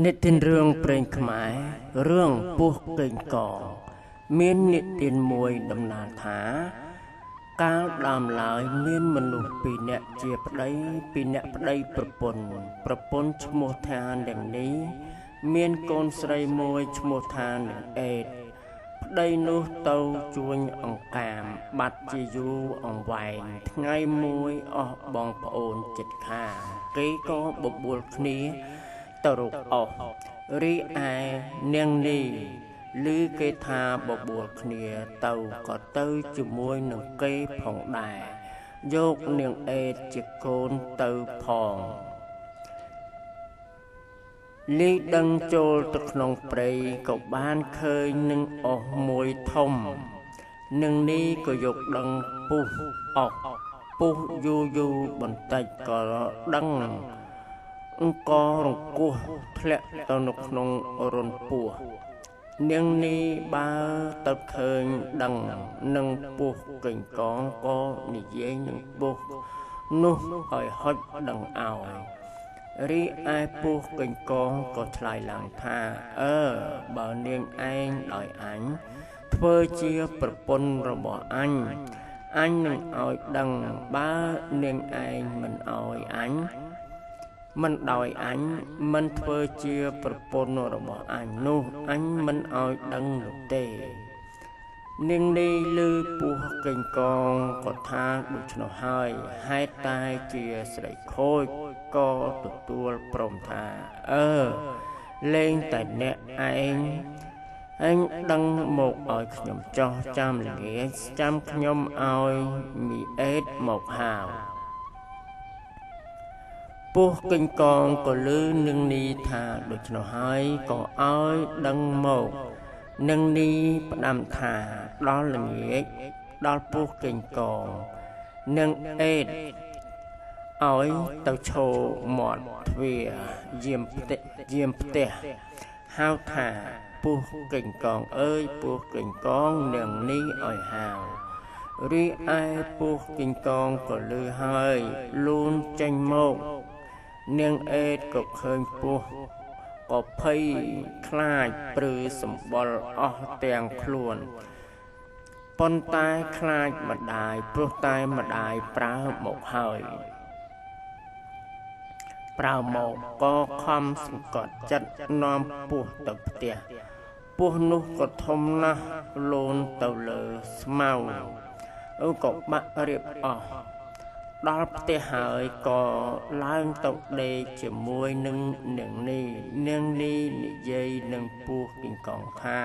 និទានរឿងព្រេងខ្មែររឿងពស់កេងកងមាននិទានមួយដំណាលថាកាលដើមឡើយមានមនុស្សពីរនាក់ជាប្តីពីរនាក់ប្តីប្រពន្ធឈ្មោះថានាងនេះមានកូនស្រីមួយឈ្មោះថានាងអេតប្តីនោះទៅជួញអង្កាមបាត់ជាយូរអង្វែងថ្ងៃមួយអស់បងប្អូនចិត្តខាងគេក៏បបួលគ្នាទៅរកអស់រីឯនាងនេះឮគេថាបបួលគ្នាទៅក៏ទៅជាមួយនឹងគេផងដែរយកនាងអេតជាកូនទៅផងលីដឹងចូលទៅក្នុងព្រៃក៏បានឃើញនឹងអស់មួយធំនឹងនេះក៏យកដឹងពុះអស់ពុះយូរបន្តិចក៏ដឹងអង្គរង្គោះធ្លាក់ទៅនៅក្នុងរន្ធពោះនាងនេះបើទៅឃើញដឹងនឹងពោះកេងកងក៏និយាយនឹងពោះនោះឲ្យហុចដឹងឲ្យរីឯពោះកេងកងក៏ឆ្លើយឡើងថាបើនាងឯងដោយអញធ្វើជាប្រពន្ធរបស់អញនឹងឲ្យដឹងបើនាងឯងមិនឲ្យអញមិនដោយអញមិនធ្វើជាប្រពន្ធរបស់អញនោះអញមិនឲ្យដឹងនោះទេនាងនេះឮពោះកេងកងក៏ថាដូច្នោះហើយហេតុតែជាស្រីខូចក៏ទទួលព្រមថាលេងតែអ្នកឯងដឹងមកឲ្យខ្ញុំចោះចាំល្ងាចចាំខ្ញុំឲ្យមីអេតមកហៅពោះកេងកងក៏ឮនឹងនេះថាដូច្នោះហើយក៏ឲ្យដឹងមកនឹងនេះផ្ដាំថាដល់ល្ងាចដល់ពោះកេងកងនឹងអេតឲ្យទៅឈរមាត់ទ្វារយាមផ្ទះហៅថាពោះកេងកងអើយពោះកេងកងនឹងនេះឲ្យហៅរីឯពោះកេងកងក៏ឮហើយលូនចេញមកនាងអេតក៏ឃើញពោះក៏ភ័យខ្លាចព្រឺសម្បុរអស់ទាំងខ្លួនប៉ុន្តែខ្លាចម្ដាយព្រោះតែម្ដាយប្រើមកហើយប្រើមកក៏ខំសង្កត់ចិត្តនាំពោះទៅផ្ទះពោះនោះក៏ធំណាស់លូនទៅលើស្មៅក៏បាក់រៀបអស់ដល់ផ្ទះហើយក៏ឡើងទៅដេកជាមួយនឹងនាងនេះនិយាយនឹងពោះកេងកងថា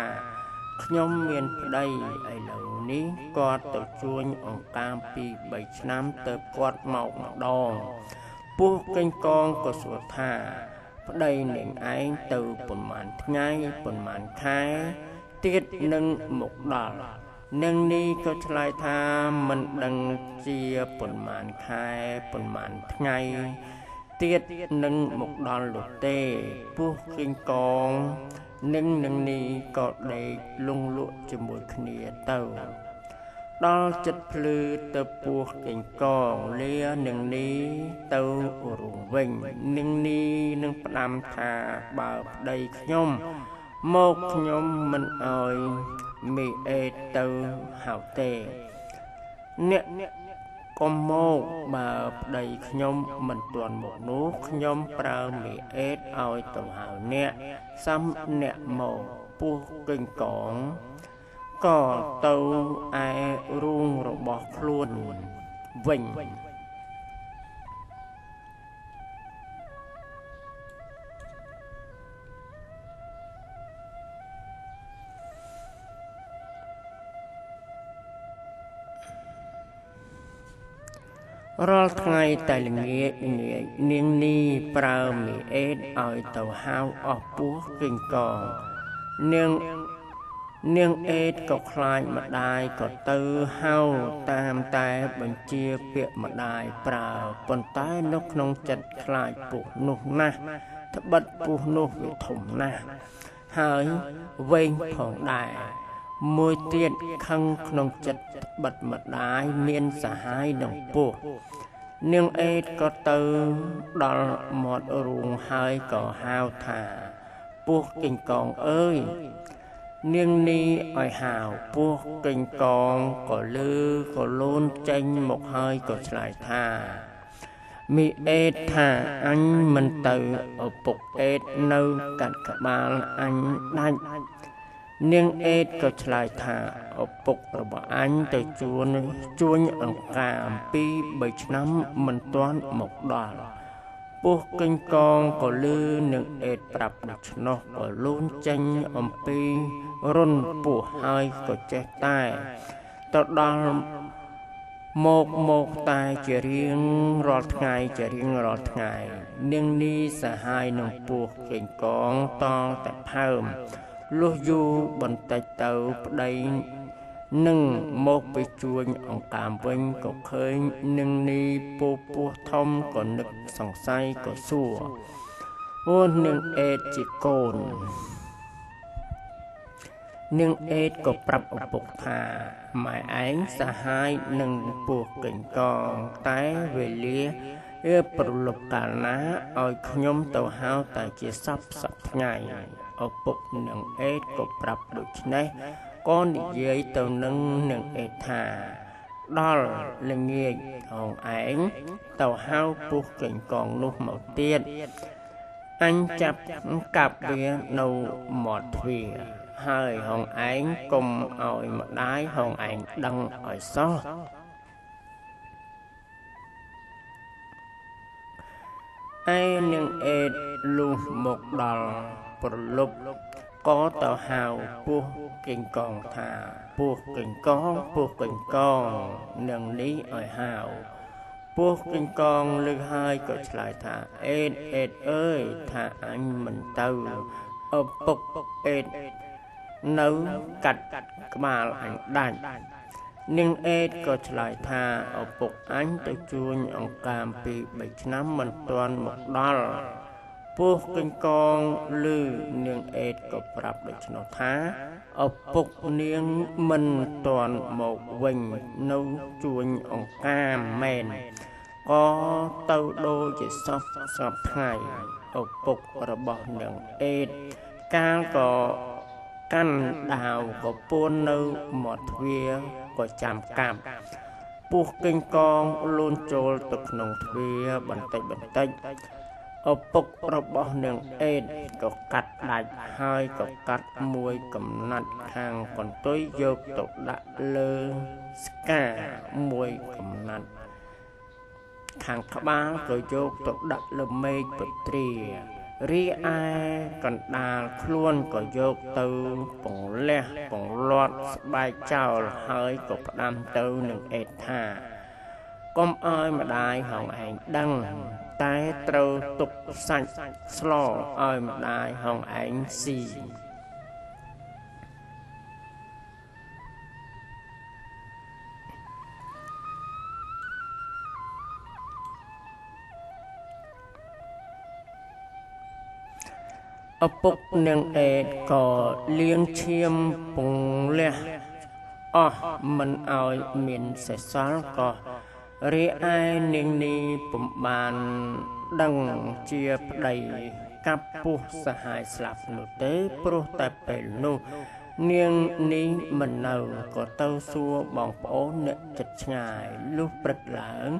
ខ្ញុំមានប្តីឥឡូវនេះគាត់ទៅជួញអង្កាម2 3ឆ្នាំទៅគាត់មកម្ដងពោះកេងកងក៏សួរថាប្តីនាងឯងទៅប៉ុន្មានថ្ងៃប៉ុន្មានខែទៀតនឹងមកដល់នាងនេះក៏ឆ្លើយថាមិនដឹងជាប៉ុន្មានខែប៉ុន្មានថ្ងៃទៀតនឹងមកដល់នោះទេពោះកេងកងនឹងនេះក៏ដេកលងលក់ជាមួយគ្នាទៅដល់ចិត្តភ្លឺទៅពោះកេងកងលានឹងនេះទៅរួមវិញនឹងនេះនឹងផ្ដាំថាបើប្តីខ្ញុំមកខ្ញុំមិនឲ្យមីអេតទៅហៅទេអ្នកកុំមកបើប្តីខ្ញុំមិនទាន់មកនោះខ្ញុំប្រើមីអេតឲ្យទៅហៅអ្នកសំអ្នកមកពោះកេងកងក៏ទៅឯរូងរបស់ខ្លួនវិញរាល់ថ្ងៃតែល្ងាចនាងនេះប្រើមីអេតឲ្យទៅហៅអស់ពោះកេងកងនាងអេតក៏ខ្លាចម្ដាយក៏ទៅហៅតាមតែបញ្ជាពាក្យម្ដាយប្រើប៉ុន្តែនៅក្នុងចិត្តខ្លាចពោះនោះណាស់ត្បិតពោះនោះវាធំណាស់ហើយវែងផងដែរមួយទៀតខឹងក្នុងចិត្តត្បិតម្ដាយមានសហាយនឹងពោះនាងអេតក៏ទៅដល់មាត់រូងហើយក៏ហៅថា ពោះកេងកងអើយនាងនេះឲ្យហៅពោះកេងកងក៏លឺក៏លូនចេញមកហើយក៏ឆ្លើយថាមីអេតថាអញមិនទៅឪពុកអេតនៅកាត់ក្បាលអញដាច់នាងអេតក៏ឆ្លើយថាឪពុករបស់អញទៅជួញអង្ការអំពី3ឆ្នាំមិនទាន់មកដល់ពោះកេងកងក៏លឺនាងអេតប្រាប់ដូច្នោះក៏លូនចេញអំពីរុនពោះហើយក៏ចេះតែទៅដល់មកតែជារៀងរាល់ថ្ងៃនាងនេះសហាយនឹងពោះកេងកងតតែផើមលុះយូរបន្តិចទៅប្តីនឹងមកไปជួញអង្កាមវិញក៏ឃើញនឹងនេះពោះធំក៏នឹកសង្ស័យក៏សួរអូននឹងអេតជាកូននាងអេតក៏ប្រាប់ឪពុកថាម៉ែឯងសហាយនឹងពោះកេងកងតែវេលាប្រលប់កាលណាឲ្យខ្ញុំទៅហៅតែជាសពថ្ងៃឪពុកនាងអេតក៏ប្រាប់ដូច្នេះក៏និយាយទៅនឹងនាងអេតថាដល់ល្ងាចហងឯងទៅហៅពោះកេងកងនោះមកទៀតអញចាប់កាប់វានៅមាត់ទ្វារហើយហងឯងកុំឲ្យម្ដាយហងឯងដឹងឲ្យសោះឯនាងអេតលុះមកដល់ប្រលប់ក៏ទៅហៅពោះកេងកងថាពោះកេងកងនាងនេះឲ្យហៅពោះកេងកងលើកហើយក៏ឆ្លើយថាអេតអើយថាអញមិនទៅឪពុកអេតនៅកាត់ក្បាលអញដាច់នាងអេតក៏ឆ្លើយថាឪពុកអញទៅជួញអង្កាមពី3ឆ្នាំមិនទាន់មកដល់ពោះកេងកងឮនាងអេតក៏ប្រាប់ដូច្នោះថាឪពុកនាងមិនទាន់មកវិញនៅជួញអង្កាមមែនក៏ទៅដូចជាសពថ្ងៃឪពុករបស់នាងអេតកាលក៏កាន់ដាវក៏ពួននៅមាត់ទ្វារក៏ចាំកាប់ពោះកេងកងលូនចូលទៅក្នុងទ្វារបន្តិចឪពុករបស់នាងអេតក៏កាត់ដាច់ហើយក៏កាត់មួយកំណាត់ខាងកន្ទុយយកទៅដាក់លើស្កាមួយកំណាត់ខាងក្បាលក៏យកទៅដាក់លើមេឃពត្រារីឯកណ្ដាលខ្លួនក៏យកទៅពង្លះពង្លាត់ស្បែកចោលហើយក៏ផ្ដាំទៅនឹងអេតថាកុំឲ្យម្ដាយហងឯងដឹងតែត្រូវទុកសាច់ស្លឲ្យម្ដាយហងឯងស៊ីឪពុកនាងអេតក៏លាងឈាមពង្លះអស់មិនឲ្យមានសេះសល់ក៏រីឯនាងនេះពុំបានដឹងជាប្តីកាប់ពោះសហាយស្លាប់នោះទេព្រោះតែពេលនោះនាងនេះមិននៅក៏ទៅសួរបងប្អូនអ្នកជិតឆ្ងាយលុះព្រឹកឡើង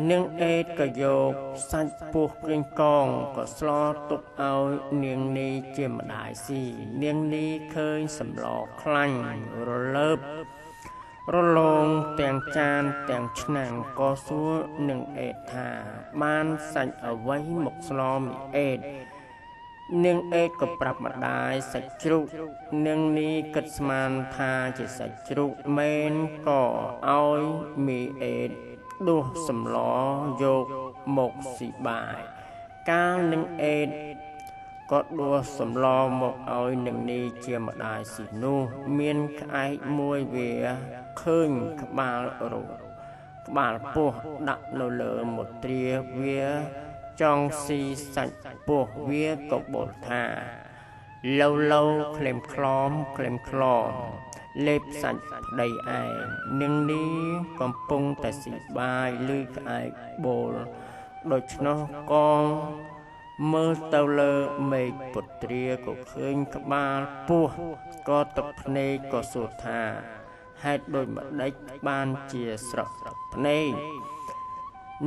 នាងអេតក៏យកសាច់ពោះកេងកងក៏ស្លទុកឲ្យនាងនេះជាម្ដាយស៊ីនាងនេះឃើញសម្លខ្លាញ់រលើបរលោងទាំងចានទាំងឆ្នាំងក៏សួរនាងអេតថាបានសាច់អ្វីមកស្លមីអេតនាងអេតក៏ប្រាប់ម្ដាយសាច់ជ្រូកនាងនេះគិតស្មានថាជាសាច់ជ្រូកមែនក៏ឲ្យមីអេតដួសសម្លយកមកស៊ីបាយកាលនាងអេតក៏ដួសសម្លមកឲ្យនាងនេះជាម្ដាយស៊ីនោះមានក្អែកមួយវាឃើញក្បាលពោះដាក់នៅលើមុទ្រាវាចង់ស៊ីសាច់ពោះវាក៏បល់ថាឡូក្លែមខ្លមលេបសាច់ប្តីឯងនាងនេះកំពុងតែស៊ីបាយឬក្អែកបូលដូច្នោះក៏ មើលទៅលើមេឃពុត្រាក៏ឃើញក្បាលពស់ក៏ទឹកភ្នែកក៏សួរថាហេតុដូចម្ដេចបានជាស្រក់ទឹកភ្នែក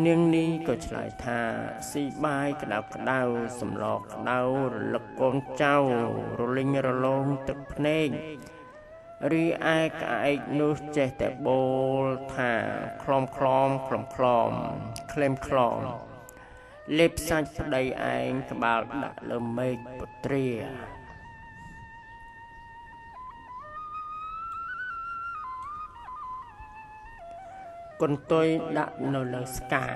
នាងនេះក៏ឆ្លើយថាស៊ីបាយក្តៅក្តៅសម្លក្តៅរលឹកកូនចៅរលីងរលោងទឹកភ្នែករីឯក្អែកនោះចេះតែបូលថាខ្លំខ្លំខ្លំខ្លំក្លែមខ្លំលេបសាច់ប្តីឯងក្បាលដាក់លើមេឃពុត្រាកន្ទុយដាក់នៅលើស្កា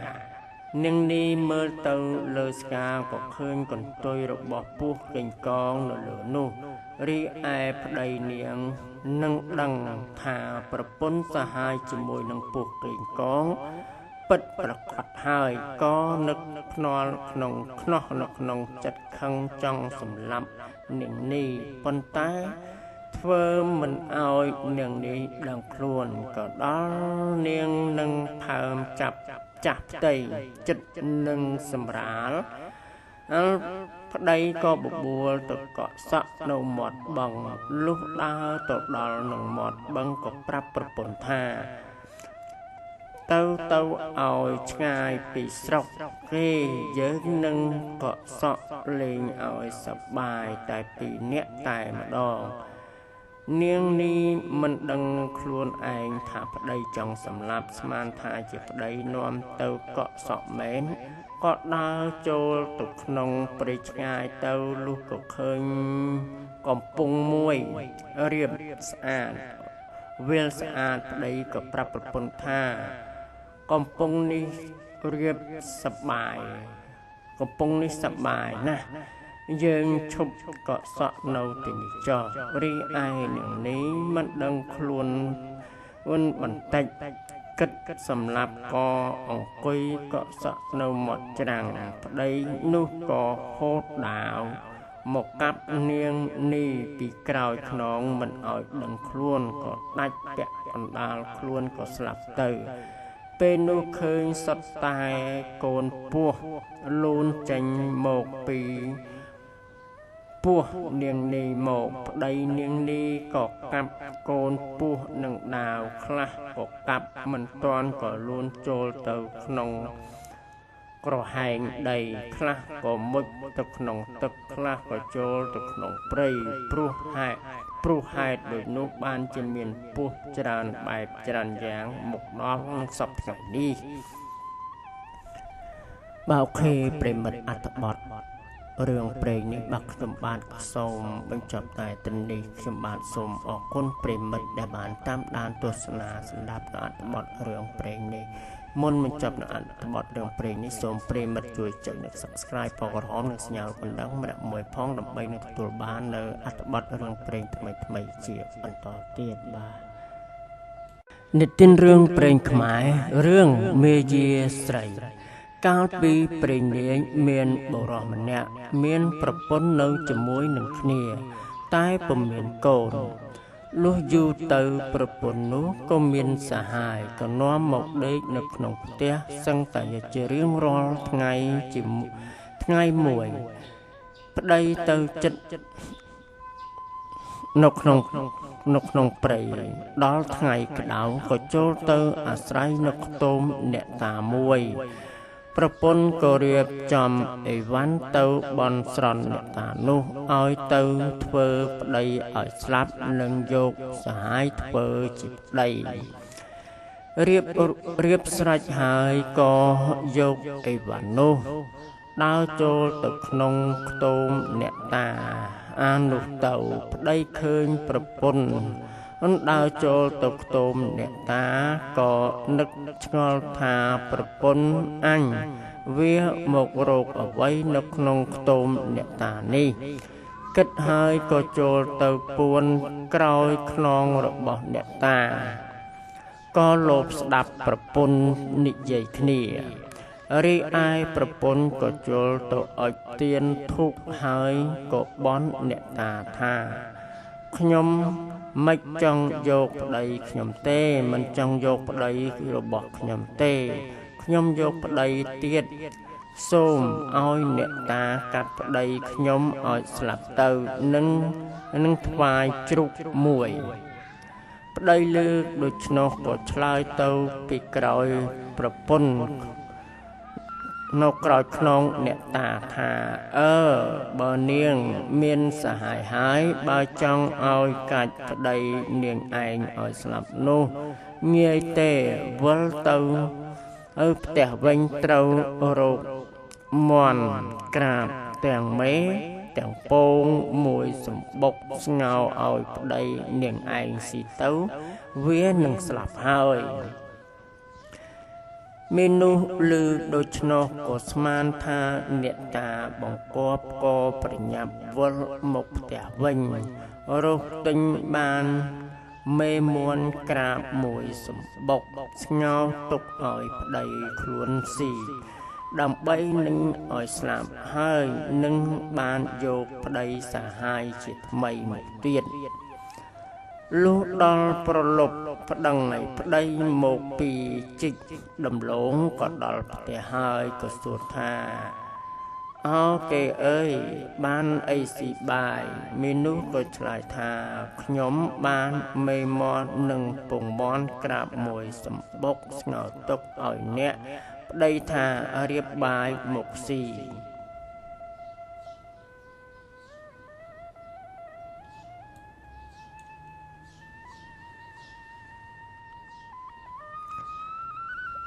នាងនេះមើលទៅលើស្កាក៏ឃើញកន្ទុយរបស់ពស់កេងកងនៅលើនោះរីឯប្តីនាងនឹងដឹងថាប្រពន្ធសហាយជាមួយនឹងពស់កេងកងពិតប្រកបហើយក៏នឹកភ្នាល់ក្នុងខ្នោះនៅក្នុងចិត្តខឹងចង់សម្លាប់នាងនេះប៉ុន្តែធ្វើមិនឲ្យនាងនេះដឹងខ្លួនក៏ដល់នាងនឹងផើមចាប់ចាស់ផ្ទៃចិត្តនឹងសម្រាលប្តីក៏បបួលទៅកក់សក់នៅមាត់បឹងលុះដើរទៅដល់នឹងមាត់បឹងក៏ប្រាប់ប្រពន្ធថាទៅឲ្យឆ្ងាយពីស្រុកគេយើងនឹងកក់សក់លេងឲ្យសប្បាយតែពីរនាក់តែម្ដងនាងនេះមិនដឹងខ្លួនឯងថាប្តីចង់សម្លាប់ស្មានថាជាប្តីនាំទៅកក់សក់មែនក៏ដើរចូលទៅក្នុងព្រៃឆ្ងាយទៅលុះក៏ឃើញកំពង់មួយរៀបស្អាតវាលស្អាតប្តីក៏ប្រាប់ប្រពន្ធថាកំពង់នេះរៀបសប្បាយកំពង់នេះសប្បាយណាស់យើងឈប់កក់សក់នៅទីនេះចោះរីឯនឹងនេះមិនដឹងខ្លួនបន្តិចគិតសម្លាប់ក៏អង្គុយកក់សក់នៅមាត់ច្រាំងប្តីនោះក៏ហូតដាវមកកាប់នាងនេះពីក្រោយខ្នងមិនឲ្យដឹងខ្លួនក៏ដាច់ពាក់កណ្ដាលខ្លួនក៏ស្លាប់ទៅពេលនោះឃើញសុទ្ធតែកូនពស់លូនចេញមកពីពស់នាងនេះមកប្តីនាងនេះក៏កាប់កូនពស់នឹងដាវខ្លះក៏កាប់មិនទាន់ក៏លូនចូលទៅក្នុងក្រហែងដីខ្លះក៏មុជទៅក្នុងទឹកខ្លះក៏ចូលទៅក្នុងព្រៃព្រោះហេតុដូចនោះបានជាមានពស់ច្រើនបែបច្រើនយ៉ាងមកដល់សពថ្ងៃនេះបើអូខេប្រិមិត្តអត្ថបទរឿងព្រេងនេះបាទខ្ញុំបាទសូមបញ្ចប់តែទីនេះខ្ញុំបាទសូមអរគុណប្រិមិត្តដែលបានតាមដានទស្សនាស្ដាប់នៅអត្ថបទរឿងព្រេងនេះមុនបញ្ចប់នៅអត្ថបទរឿងព្រេងនេះសូមប្រិមិត្តជួយចុចនិង Subscribe ផងក្រហមនិងសញ្ញាកណ្ដឹងម្នាក់មួយផងដើម្បីនឹងទទួលបាននៅអត្ថបទរឿងព្រេងថ្មីៗជាបន្តទៀតបាទនិទានរឿងព្រេងខ្មែររឿងមេយាស្រីកាលពីព្រេងនាងមានបុរសម្នាក់មានប្រពន្ធនៅជាមួយនឹងគ្នាតែពុំមានកូនលុះយូរទៅប្រពន្ធនោះក៏មានសហាយក៏នាំមកដេកនៅក្នុងផ្ទះសឹងតែជារៀងរាល់ថ្ងៃមួយប្តីទៅចិត្តនៅក្នុងព្រៃដល់ថ្ងៃក្តៅក៏ចូលទៅអាស្រ័យនៅខ្ទមអ្នកតាមួយប្រពន្ធក៏រៀបចំអីវ៉ាន់ទៅបន់ស្រន់អ្នកតានោះឲ្យទៅធ្វើប្តីឲ្យស្លាប់និងយកសហាយធ្វើជាប្តីរៀបស្រេចហើយក៏យកអីវ៉ាន់នោះដើរចូលទៅក្នុងខ្ទមអ្នកតាអានោះទៅប្តីឃើញប្រពន្ធដើរចូលទៅខ្ទមអ្នកតាក៏នឹកឆ្ងល់ថាប្រពន្ធអញវាមករកអ្វីនៅក្នុងខ្ទមអ្នកតានេះគិតហើយក៏ចូលទៅពួនក្រោយខ្នងរបស់អ្នកតាក៏លោភស្ដាប់ប្រពន្ធនិយាយគ្នារីឯប្រពន្ធក៏ចូលទៅអុជទៀនធូបហើយក៏បន់អ្នកតាថាខ្ញុំមិនចង់យកប្តីខ្ញុំទេមិនចង់យកប្តីរបស់ខ្ញុំទេខ្ញុំយកប្តីទៀត សូមឲ្យអ្នកតាកាត់ប្តីខ្ញុំឲ្យស្លាប់ទៅនឹងថ្វាយជ្រូកមួយប្តីលើកដូច្នោះក៏ឆ្លើយទៅពីក្រោយប្រពន្ធនៅក្រោយខ្នងអ្នកតាថាបើនាងមានសហាយហើយបើចង់ឲ្យកាច់ប្តីនាងឯងឲ្យស្លាប់នោះងាយទេវិលទៅផ្ទះវិញត្រូវរោគមន់ក្រាបទាំងមេទាំងពងមួយសម្បុកស្ងោឲ្យប្តីនាងឯងស៊ីទៅវានឹងស្លាប់ហើយមនុស្សឮដូច្នោះក៏ស្មានថាអ្នកតាបង្គាប់ក៏ប្រញាប់វិលមកផ្ទះវិញរកទិញបានមេមួនក្រាបមួយសម្បុកស្ងោទុកឲ្យប្តីខ្លួនស៊ីដើម្បីនឹងឲ្យស្លាប់ហើយនឹងបានយកប្តីសាហាយជាថ្មីមកទៀតលុះដល់ប្រលប់ប្តឹងឲ្យប្តីមកពីជីកដំឡូងក៏ដល់ផ្ទះហើយក៏សួរថាគេអើយបានអីស៊ីបាយមនុស្សក៏ឆ្លើយថាខ្ញុំបានមេមាន់និងពងមាន់ក្រាបមួយសម្បុកស្ងោរទុកឲ្យអ្នកប្តីថារៀបបាយមកស៊ី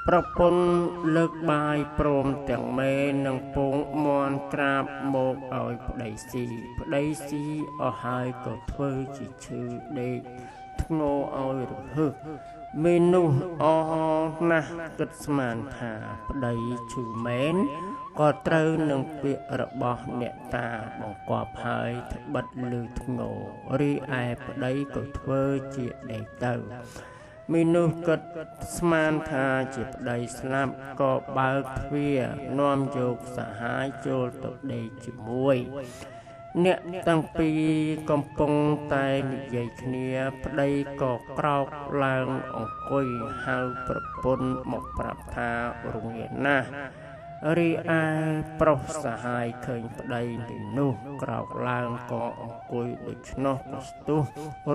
ប្រពន្ធលើកបាយព្រមទាំងមេនិងពងមាន់ក្រាបមកឲ្យប្តីស៊ីប្តីស៊ីអស់ហើយក៏ធ្វើជាឈឺដេកធ្ងោឲ្យរហឹសមនុស្សអស់ណាស់គិតស្មានថាប្តីឈឺមែនក៏ត្រូវនឹងពាក្យរបស់អ្នកតាបង្គាប់ហើយត្បិតឮធ្ងោរីឯប្តីក៏ធ្វើជាដេកទៅមនុស្សគិតស្មានថាជាប្តីស្លាប់ក៏បើកទ្វារនាំយកសហាយចូលទៅដេកជាមួយអ្នកទាំងពីរកំពុងតែនិយាយគ្នាប្តីក៏ក្រោកឡើងអង្គុយហៅប្រពន្ធមកប្រាប់ថារងាណាស់រីឯប្រុសសហាយឃើញប្តីនោះក្រោកឡើងក៏អង្គុយដូច្នោះក៏ស្ទុះ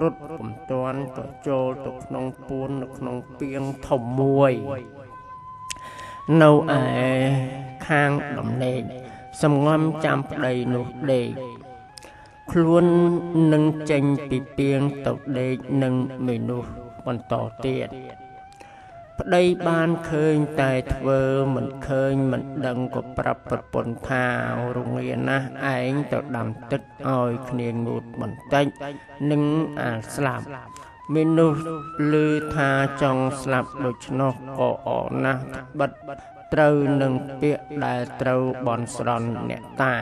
រត់ពុំទាន់ក៏ចូលទៅក្នុងពួននៅក្នុងពាងធំមួយនៅឯខាងដំណេកសំងំចាំប្តីនោះដេកខ្លួននឹងចេញពីពាងទៅដេកនឹងមនុស្សបន្តទៀតប្តីបានឃើញតែធ្វើមិនឃើញមិនដឹងក៏ប្រាប់ប្រពន្ធថារងាណាស់ឯងទៅដាំទឹកឲ្យគ្នាងូតបន្តិចនឹងអាលស្លាប់មនុស្សឮថាចង់ស្លាប់ដូច្នោះក៏អរណាស់បិទត្រូវនឹងពាក្យដែលត្រូវបន់ស្រន់អ្នកតា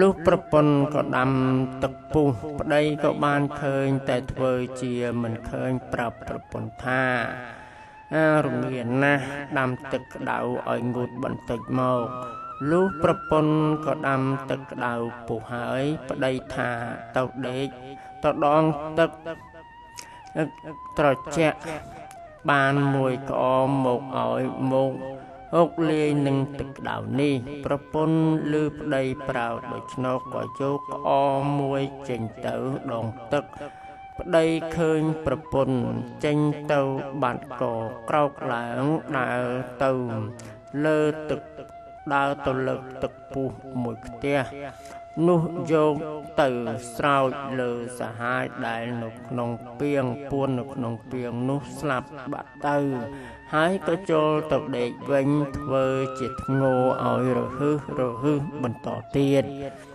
លុះប្រពន្ធក៏ដាំទឹកពុះប្តីក៏បានឃើញតែធ្វើជាមិនឃើញប្រាប់ប្រពន្ធថារងាណាស់ដាំទឹកក្តៅឲ្យងូតបន្តិចមកលុះប្រពន្ធក៏ដាំទឹកក្តៅពុះហើយប្តីថាទៅដេកទៅដងទឹកត្រជាក់បានមួយក្អមមកឲ្យមកអុកលាយនឹងទឹកក្តៅនេះប្រពន្ធឮប្តីប្រោសដូច្នោះក៏យកក្អមមួយចេញទៅដងទឹកប្តីឃើញប្រពន្ធចេញទៅបាត់ក៏ក្រោកឡើងដើរទៅលើទឹកដើរទៅលើទឹកពុះមួយខ្ទះនោះយកទៅស្រោចលើសហាយដែលនៅក្នុងពាងពួននៅក្នុងពាងនោះស្លាប់បាត់ទៅហើយក៏ចូលទៅដេកវិញធ្វើជាធ្ងោឲ្យរហឹសបន្តទៀត អ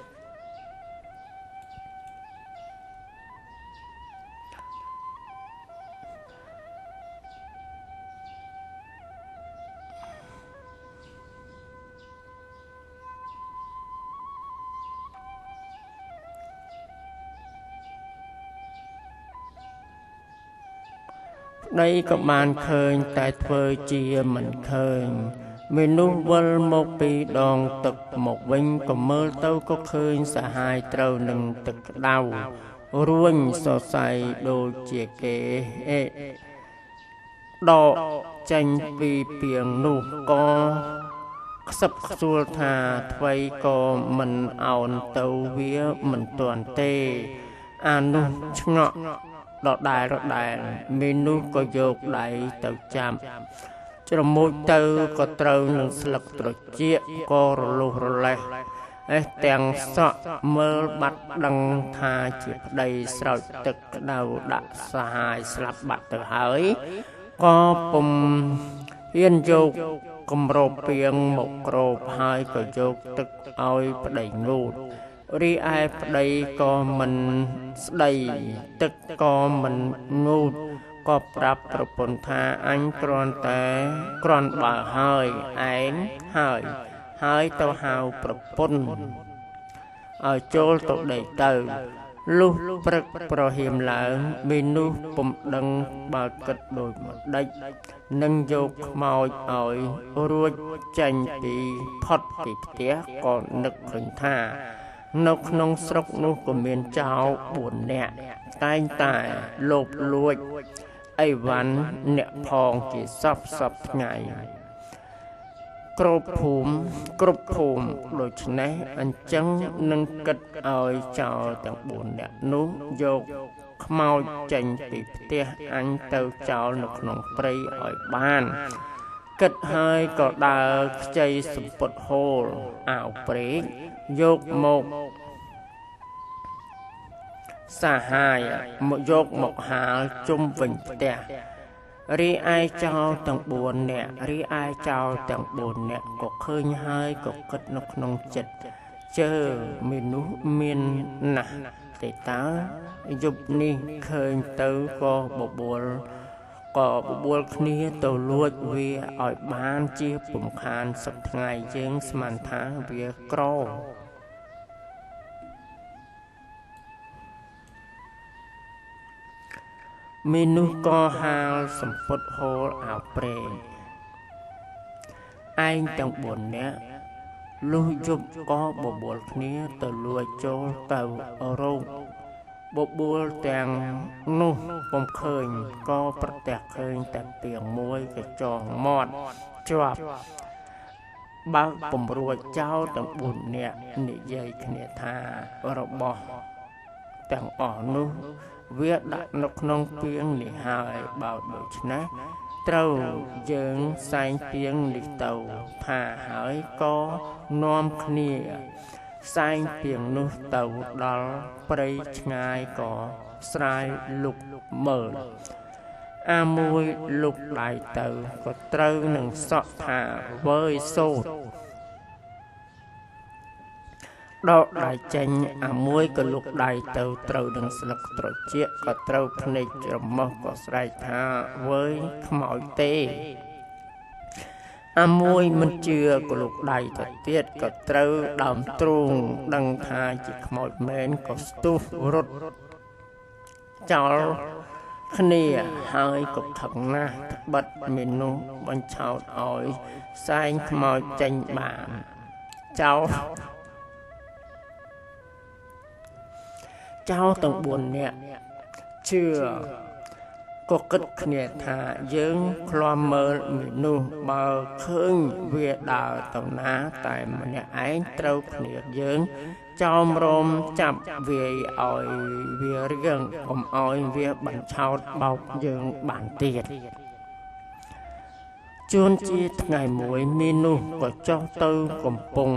ដីក៏បានឃើញតែធ្វើជាមិនឃើញមនុស្សវិលមកពីដងទឹកមកវិញក៏មើលទៅក៏ឃើញសហាយត្រូវនឹងទឹកក្តៅរួញសរសៃដូចជាគេដកចេញពីពាងនោះក៏ខ្សឹបខ្សួលថាថ្វីក៏មិនអោនទៅវាមិនទាន់ទេអានោះឆ្ងក់ដដែលមនុស្សក៏យកដៃទៅចាប់ច្រមុចទៅក៏ត្រូវនឹងស្លឹកត្រចៀកក៏រលុះរលេះទាំងសក់មើលបាត់ដឹងថាជាប្តីស្រោចទឹកក្តៅដាក់សហាយស្លាប់បាត់ទៅហើយក៏ពុំហ៊ានយកគម្របពាងមកគ្របហើយក៏យកទឹកឲ្យប្តីងូតរីឯប្តីក៏មិនស្ដីទឹកក៏មិនងូតក៏ប្រាប់ប្រពន្ធថាអញគ្រាន់បើហើយឯងហើយទៅហៅប្រពន្ធឲ្យចូលទៅដេកទៅលុះព្រឹកប្រហៀមឡើងមនុស្សពុំដឹងបើគិតដូចម្ដេចនឹងយកខ្មោចឲ្យរួចចេញពីផុតពីផ្ទះក៏នឹកឃើញថានៅក្នុងស្រុកនោះក៏មានចៅ4នាក់តែងតែលោបលួចអីវ៉ាន់អ្នកផងជាសពថ្ងៃគ្រប់ភូមិដូច្នេះអញ្ចឹងនឹងគិតឲ្យចោលទាំង4នាក់នោះយកខ្មោចចេញពីផ្ទះអញទៅចោលនៅក្នុងព្រៃឲ្យបានគិតហើយក៏ដើរខ្ចីសម្ពុតហូលអាវព្រែកយកមកសាហាយយកមកហាលជុំវិញផ្ទះរីឯចោលទាំង4នាក់ក៏ឃើញហើយក៏គិតនៅក្នុងចិត្តជើមនុស្សមានណាស់តែតើយប់នេះឃើញទៅក៏បបួលគ្នាទៅលួចវាឲ្យបានជាពំខានសប្តាហ៍ថ្ងៃយើងស្មានថាវាក្រមនុស្សក៏ហាលសម្ពុតហូលអាវព្រែកឯងទាំង4នាក់លុះយប់ក៏បបួលគ្នាទៅលួចចូលទៅរោគបបួលទាំងនោះពុំឃើញក៏ប្រទះឃើញតែពាងមួយក៏ចងមាត់ជាប់បើពំរួចចោលទាំង4នាក់និយាយគ្នាថារបស់ទាំងអស់នោះវាដាក់នៅក្នុងពាងនេះហើយបើដូច្នេះត្រូវយើងសែងពាងនេះទៅថាហើយក៏នាំគ្នាសែងពាងនោះទៅដល់ព្រៃឆ្ងាយក៏ស្រាយលុកមើលអាមួយលុកដៃទៅក៏ត្រូវនឹងសក់ថាវើយសូត្រដកដៃចេញអាមួយក៏លុកដៃទៅត្រូវនឹងស្លឹកត្រចៀកក៏ត្រូវភ្នែកច្រមុះក៏ស្រែកថាវើយខ្មោចទេអាមួយមិនជឿក៏លុកដៃទៅទៀតក៏ត្រូវដើមទ្រូងដឹងថាជាខ្មោចមែនក៏ស្ទុះរត់ចោលគ្នាហើយក៏ខឹងណាស់ត្បិតមនុស្សបញ្ឆោតឲ្យសែងខ្មោចចេញបានចោលទាំង4នាក់ជឿក៏គិតគ្នាថាយើងឃ្លាំមើលមនុស្សបើឃើញវាដើរទៅណាតែម្នាក់ឯងត្រូវគ្នាយើងចោមរោមចាប់វាឲ្យវារៀងកុំឲ្យវាបញ្ឆោតបោកយើងបានទៀតជួនជាថ្ងៃមួយមនុស្សក៏ចុះទៅកំពុង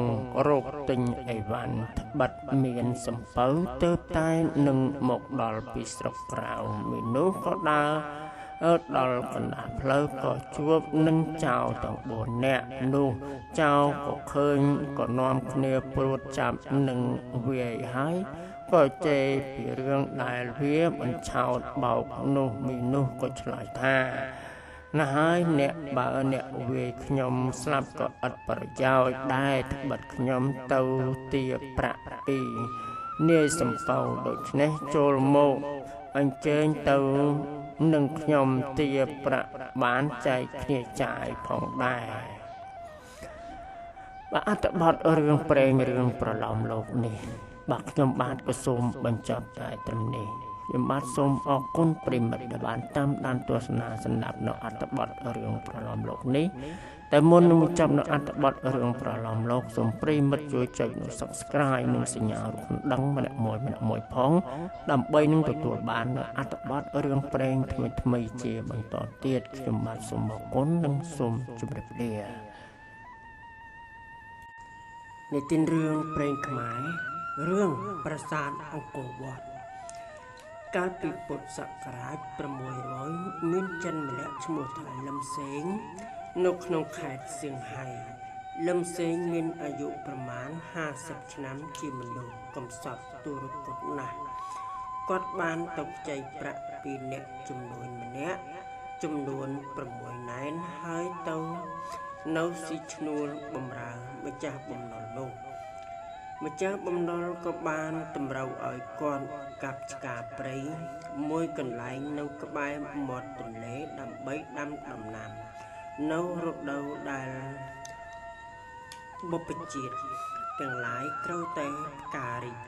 រកទិញអីវ៉ាន់ត្បិតមានសំពៅទើបតែនឹងមកដល់ពីស្រុកក្រៅមនុស្សក៏ដើរដល់កណ្ដាលផ្លូវក៏ជួបនឹងចៅទាំង4នាក់នោះចៅក៏ឃើញក៏នាំគ្នាព្រួតចាប់នឹងវាយហើយក៏ជេរពីរឿងដែលវាបញ្ឆោតបោកនោះមនុស្សក៏ឆ្លើយថាណាហើយអ្នកបើអ្នកវាយខ្ញុំស្លាប់ក៏ឥតប្រយោជន៍ដែរត្បិតខ្ញុំទៅទាប្រាក់ពីនាយសំពៅដូច្នេះចូលមកអញ្ជើញទៅ និងខ្ញុំទាប្រាក់បានចែកគ្នាចាយផងដែរបាទអត្ថបទរឿងព្រេងរឿងប្រឡំលោកនេះបាទខ្ញុំបាទក៏សូមបញ្ចប់តែត្រឹមនេះខ្ញុំបាទសូមអរគុណប្រិមិត្តដែលបានតាមដានទស្សនាស្ដាប់នៅអត្ថបទរឿងប្រឡំលោកនេះតែមុននឹងបញ្ចប់នៅអត្ថបទរឿងប្រឡំលោកសូមប្រិមិត្តជួយចុច Subscribe និងសញ្ញារូបកណ្ដឹងម្នាក់មួយផងដើម្បីនឹងទទួលបាននៅអត្ថបទរឿងព្រេងថ្មីៗជាបន្តទៀតខ្ញុំបាទសូមអរគុណនិងសូមជម្រាបលានិទានរឿងព្រេងខ្មែររឿងប្រាសាទអង្គរវត្តកាលពីពុទ្ធសករាជ600មានចិនម្នាក់ឈ្មោះថាលឹមសេងនៅក្នុងខេត្តសៀងហៃលឹមសេងមានអាយុប្រមាណ50ឆ្នាំជាមនុស្សកំសត់ទុរគតណាស់គាត់បានទៅខ្ចីប្រាក់ពីអ្នកចំនួនម្នាក់ចំនួន6ណែនហើយទៅនៅស៊ីឈ្នួលបំរើម្ចាស់បំណុលនោះម្ចាស់បំណុលក៏បានតម្រូវឲ្យគាត់កាប់ឆ្ការព្រៃមួយកន្លែងនៅក្បែរមាត់ទន្លេដើម្បីដាំដំណាំនៅរដូវដែលបុព្វជាតិទាំងឡាយត្រូវតែផ្ការីក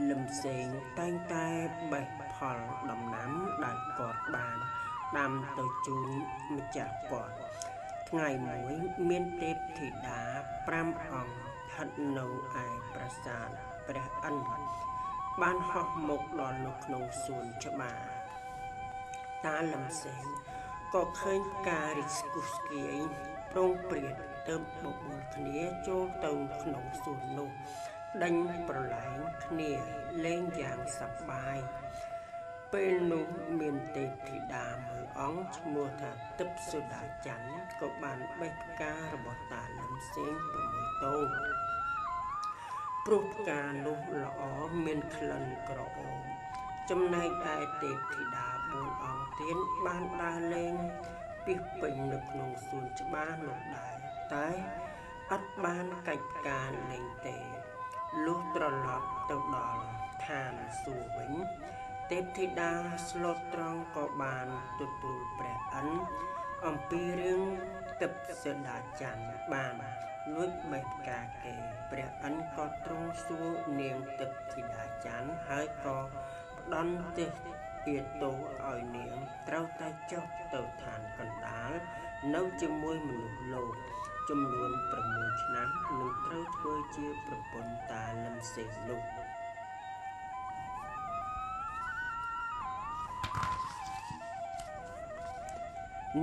លឹមសេងតែងតែបេះផលដំណាំដែលគាត់បានដាំទៅជូនម្ចាស់គាត់ថ្ងៃមួយមានទេពធីតា5អង្គស្ថិតនៅឯប្រាសាទព្រះឥន្ទបានហោះមកដល់នៅក្នុងសួនច្បារតាលឹមសេងក៏ឃើញផ្ការីកស្គុះស្គាយប្រងព្រាតទៅបបួលគ្នាចូលទៅក្នុងសួននោះដេញប្រឡែងគ្នាលេងយ៉ាងសប្បាយពេលនោះមានទេពធីតាមួយអង្គឈ្មោះថាទិព្វសូដាច័ន្ទក៏បានបេះផ្ការបស់តាលឹមសេង6តោព្រោះផ្កានោះល្អមានក្លិនក្រអូបចំណែកឯទេពធីតា4អង្គទៀតបានដើរលេងពីពេញនៅក្នុងសួនច្បារនោះដែរតែអត់បានកាច់ផ្កាលេងទេលុះត្រឡប់ទៅដល់ឋានសួគ៌វិញទេពធីតាស្លូតត្រង់ក៏បានទទួលព្រះឥន្ទអំពីរឿងទិព្វសូដាច័ន្ទបានលួចបេះផ្កាគេព្រះឥន្ទក៏ទ្រង់សួរនាងទិព្វធីតាច័ន្ទហើយក៏ផ្ដន់ទិសពាទោឲ្យនាងត្រូវតែចុះទៅឋានកណ្ដាលនៅជាមួយមនុស្សលោកចំនួន6ឆ្នាំនឹងត្រូវធ្វើជាប្រពន្ធតាលឹមសេងនោះ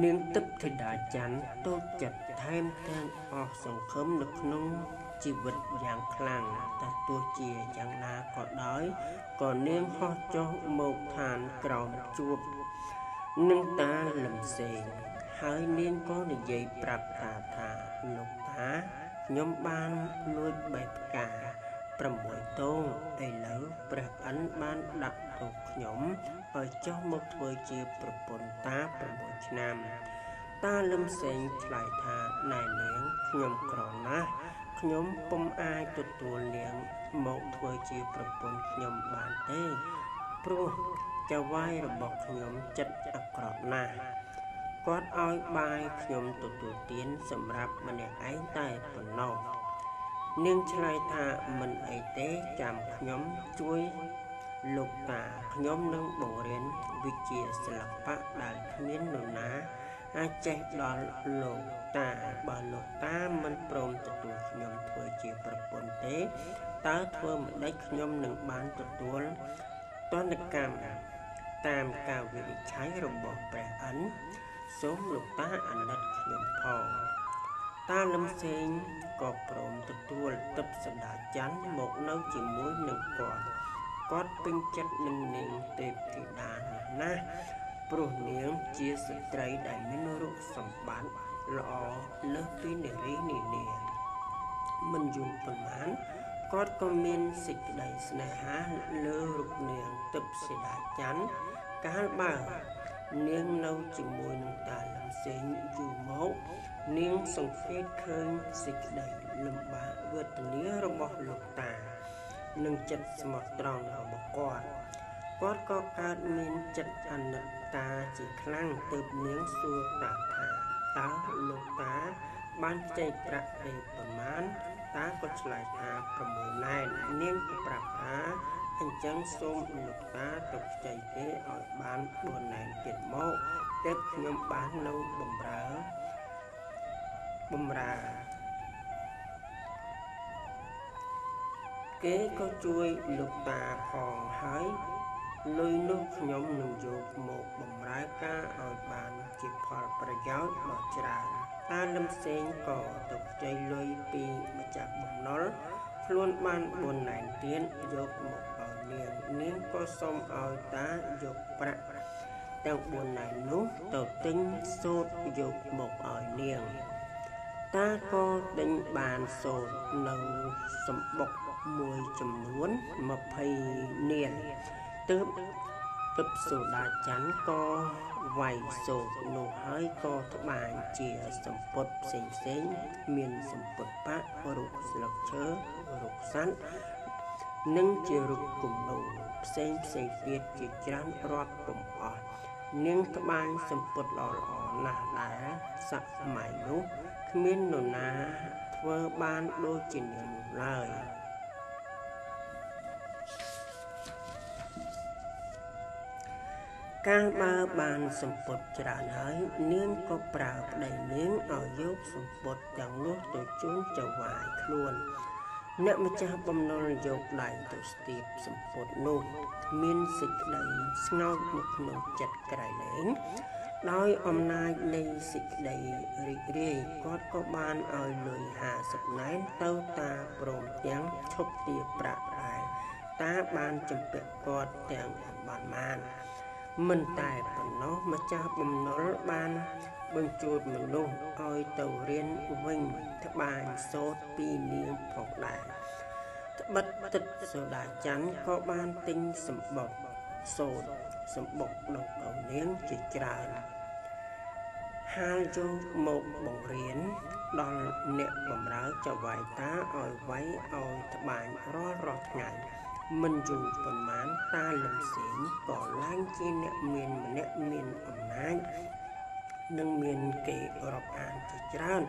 នាងទិព្វធីតាច័ន្ទតូចចិត្តថែមទាំងអស់សង្ឃឹមនៅក្នុងជីវិតយ៉ាងខ្លាំងតែទោះជាយ៉ាងណាក៏ដោយក៏នាងហោះចុះមកឋានក្រោមជួបនឹងតាលឹមសេងហើយនាងក៏និយាយប្រាប់តាថាលោកតាខ្ញុំបានលួចបេះផ្កា6តោឥឡូវព្រះឥន្ទបានដាក់ទោសខ្ញុំឲ្យចុះមកធ្វើជាប្រពន្ធតា6ឆ្នាំតាលឹមសេងឆ្លើយថាណែនាងខ្ញុំក្រណាស់ខ្ញុំពុំអាចទទួលនាងមកធ្វើជាប្រពន្ធខ្ញុំបានទេព្រោះចៅវាយរបស់ខ្ញុំចិត្តអាក្រក់ណាស់គាត់ឲ្យបាយខ្ញុំទទួលទានសម្រាប់ម្នាក់ឯងតែប៉ុណ្ណោះនាងឆ្លើយថាមិនអីទេចាំខ្ញុំជួយលោកតាខ្ញុំនឹងបង្រៀនវិជ្ជាសិល្បៈដែលគ្មាននរណាអាចចេះដល់លោកតាបើលោកតាមិនព្រមទទួលខ្ញុំធ្វើជាប្រពន្ធទេតើធ្វើម្ដេចខ្ញុំនឹងបានទទួលទណ្ឌកម្មតាមការវិនិច្ឆ័យរបស់ព្រះឥន្ទសូមលោកតាអាណិតខ្ញុំផងតាលឹមសេងក៏ព្រមទទួលទិព្វសូដាច័ន្ទមកនៅជាមួយនឹងគាត់ពេញចិត្តនឹងនាងទេពធីតាណាស់ព្រោះនាងជាស្ត្រីដែលមានរូបសម្បត្តិល្អលើសពីនារីនានាមិនយូរប៉ុន្មានគាត់ក៏មានសេចក្តីស្នេហាលើរូបនាងទិព្វសូដាច័ន្ទកាលបើនាងនៅជាមួយនឹងតាលឹមសេងយូរមកនាងសង្កេតឃើញសេចក្តីលំបាកវេទនារបស់លោកតានិងចិត្តស្មោះត្រង់របស់គាត់ គាត់ក៏កើតមានចិត្តអាណិតតាជាខ្លាំងទើបនាងសួរតាថាតើលោកតាបានខ្ចីប្រាក់ឯប៉ុន្មានតាក៏ឆ្លើយថា6ណែននាងក៏ប្រាប់ថាអញ្ចឹងសូមលោកតាទៅខ្ចីគេឲ្យបាន4ណែនទៀតមកទើបខ្ញុំបាននៅបម្រើគេក៏ជួយលោកតាផងហើយលុយនោះខ្ញុំនឹងយកមកបម្រើការឲ្យបានជាផលប្រយោជន៍ដ៏ច្រើនតាលឹមសេងក៏ទៅខ្ចីលុយពីម្ចាស់បំណុលខ្លួនបាន4ណែនទៀតយកមកឲ្យនាងក៏សូមឲ្យតាយកប្រាក់ទាំង4ណែននោះទៅទិញសូត្រយកមកឲ្យនាងតាក៏ទិញបានសូត្រនៅសំបុកមួយចំនួន20នាឡិទើបសូដាច័ន្ទក៏វាយសូត្រនោះហើយក៏ត្បាញជាសម្ពត់ផ្សេងមានសម្ពត់ប៉ាក់រូបស្លឹកឈើរូបសត្វនិងជារូបគំនូរផ្សេងទៀតជាច្រើនរាប់ពុំអស់នាងត្បាញសម្ពត់ល្អណាស់ដែរសម័យនោះគ្មាននរណាធ្វើបានដូចជានាងនោះឡើយកាលបើបានសម្ពត់ច្រើនហើយនាងក៏ប្រើប្តីនាងឲ្យយកសម្ពត់ទាំងនោះទៅជូនចៅហ្វាយខ្លួនអ្នកម្ចាស់បំណុលយកដៃទៅស្ទាបសម្ពត់នោះមានសេចក្តីស្ងោចនៅក្នុងចិត្តក្រៃលែងដោយអំណាចនៃសេចក្តីរីករាយគាត់ក៏បានឲ្យលុយ50ណែនទៅតាព្រមទាំងឈប់ទារប្រាក់ដែរតាបានជំពាក់គាត់ទាំងបានមិនតែប៉ុណ្ណោះម្ចាស់បំណុលបានបញ្ជូនមនុស្សឲ្យទៅរៀនវិញត្បាញសូត្រពីនាងផងដែរត្បិតទឹកសូដាច័ន្ទក៏បានទិញសម្បុកសូត្រសម្បុកនៅដល់នាងជាច្រើនហាលយកមកបង្រៀនដល់អ្នកបម្រើចៅហ្វាយតាឲ្យវាយឲ្យត្បាញរាល់ថ្ងៃមិនយូរប៉ុន្មានតាលឹមសេងក៏ឡើងជាអ្នកមានម្នាក់មានអំណាចនិងមានគេរាប់អានជាច្រើន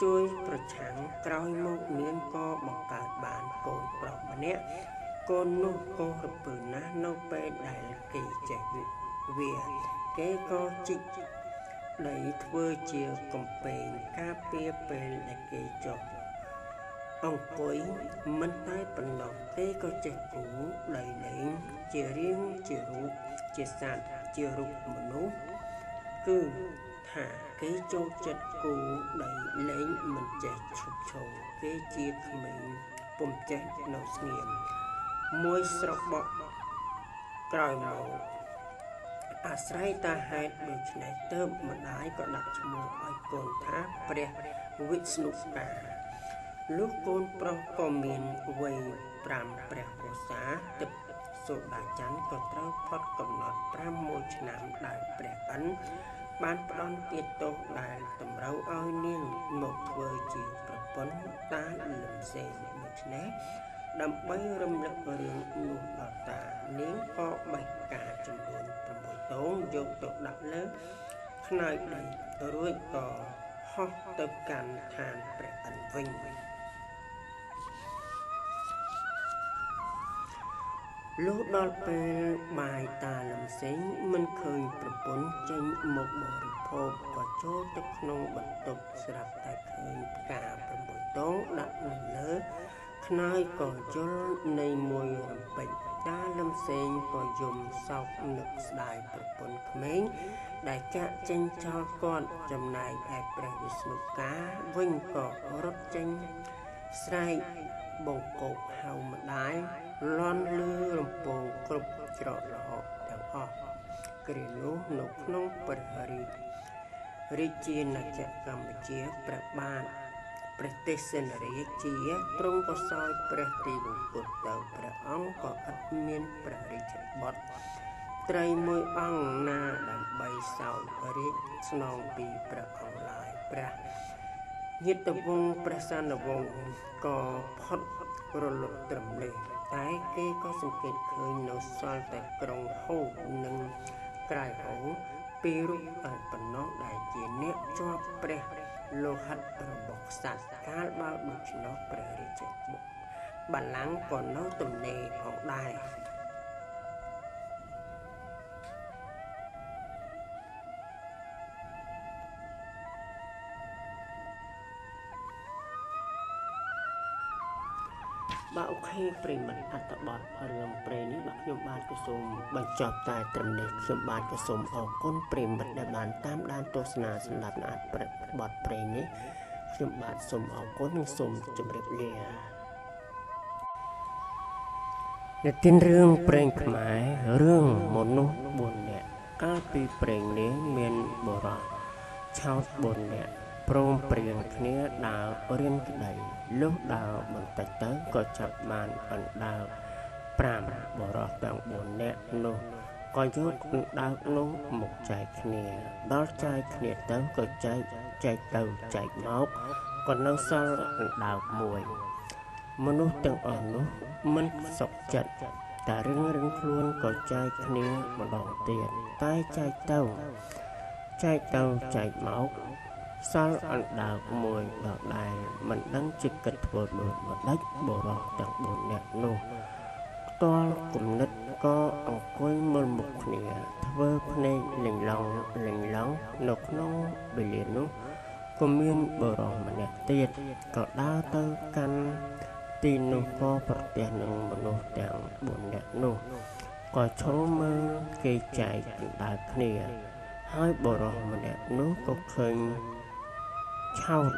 ជួយប្រឆាំងក្រោយមកនាងក៏បង្កើតបានកូនប្រុសម្នាក់កូននោះក៏រពើណាស់នៅពេលដែលគេចេះវាគេក៏ជីកដីធ្វើជាកំពែងការពារពេលដែលគេចុះអង្គុយមិនតែប៉ុណ្ណោះគេក៏ចេះគូដីលេងជារៀងជារូបជាសត្វជារូបមនុស្សគឺថាគេចូលចិត្តគូដីលេងមិនចេះឈប់ឈរគេជាក្មេងពុំចេះនៅស្ងៀមមួយស្របបក់ក្រោយមកអាស្រ័យតាហេតុដូច្នេះទើបម្ដាយក៏ដាក់ឈ្មោះឲ្យកូនថាព្រះវិស្ណុកាលុះកូនប្រុសក៏មានវ័យ5ព្រះវស្សាទើបសូដាច័ន្ទក៏ត្រូវផុតកំណត់6ឆ្នាំដែលព្រះអិនបានផ្ដន់ទាទោសដែលតម្រូវឲ្យនាងមកធ្វើជាប្រពន្ធតាលឹមសេងដូច្នេះដើម្បីរំលឹករឿងនោះដល់តានាងក៏បេះផ្កាចំនួន6ទងយកទៅដាក់លើខ្នើយដីរួចក៏ហោះទៅកាន់ឋានព្រះអិនវិញលុះដល់ពេលបាយតាលឹមសេងមិនឃើញប្រពន្ធចេញមកបរិភោគក៏ចូលទៅក្នុងបន្ទប់ស្រាប់តែឃើញផ្កា6ទងដាក់នៅលើខ្នើយក៏យល់នៃមួយរំពេចតាលឹមសេងក៏យំសោកនឹកស្ដាយប្រពន្ធក្មេងដែលចាក់ចេញចោលគាត់ចំណែកឯព្រះវិស្ណុកាវិញក៏រត់ចេញស្រែកបង្កោកហៅម្ដាយលន់លឺរំពងគ្រប់ច្រកល្ហកទាំងអស់គ្រានោះនៅក្នុងព្រះរាជាណាចក្រកម្ពុជាព្រះបាទព្រះទេសនារាជាទ្រង់ក៏សោយព្រះទីវង្គតទៅព្រះអង្គក៏ឥតមានព្រះរាជបុត្រត្រីមួយអង្គណាដើម្បីសោយរាជស្នងពីព្រះអង្គឡើយព្រះញាតិវង្សព្រះសានវង្សក៏ផុត រលត់ត្រឹមនេះតែគេក៏សង្កេតឃើញនៅសល់តែក្រុងហូនិងក្រៅហូពីររូបតែប៉ុណ្ណោះដែលជាអ្នកជាប់ព្រះលោហិតរបស់ក្សត្រកាលបើដូច្នោះព្រះរាជបុត្របល្ល័ង្កក៏នៅទំនេរផងដែរបាទអូខេប្រិមិត្តអត្ថបទរឿងព្រេងនេះបាទខ្ញុំបាទក៏សូមបញ្ចប់តែត្រឹមនេះខ្ញុំបាទក៏សូមអរគុណប្រិមិត្តដែលបានតាមដានទស្សនាសម្រាប់អត្ថបទព្រេងនេះខ្ញុំបាទសូមអរគុណនិងសូមជម្រាបលានិទានរឿងព្រេងខ្មែររឿងមនុស្ស4នាក់កាលពីព្រេងនេះមានបុរសឆោត4នាក់ព្រមព្រៀងគ្នាដើររៀនក្តីលុះដើរបន្តិចទៅក៏ចាប់បានអណ្ដើក5បរោះទាំង4នាក់នោះក៏យកអណ្ដើកនោះមកចែកគ្នាដល់ចែកគ្នាទៅក៏ចែកទៅចែកមកក៏នៅសល់អណ្ដើកមួយមនុស្សទាំងអស់នោះមិនសុខចិត្តតែរឿងខ្លួនក៏ចែកគ្នាម្ដងទៀតតែចែកទៅចែកមកសល់អណ្ដើកមួយដដែលមិនដឹងជាគិតធ្វើមើលម្ដេចបរោះទាំង4នាក់នោះផ្ទាល់គំនិតក៏អង្គុយមើលមុខគ្នាធ្វើភ្នែកលេងឡង់នៅក្នុងវេលានោះក៏មានបរោះម្នាក់ទៀតក៏ដើរទៅកាន់ទីនោះក៏ប្រទះនឹងមនុស្សទាំង4នាក់នោះក៏ឈរមើលគេចែកអណ្ដើកគ្នាហើយបរោះម្នាក់នោះក៏ឃើញឆោត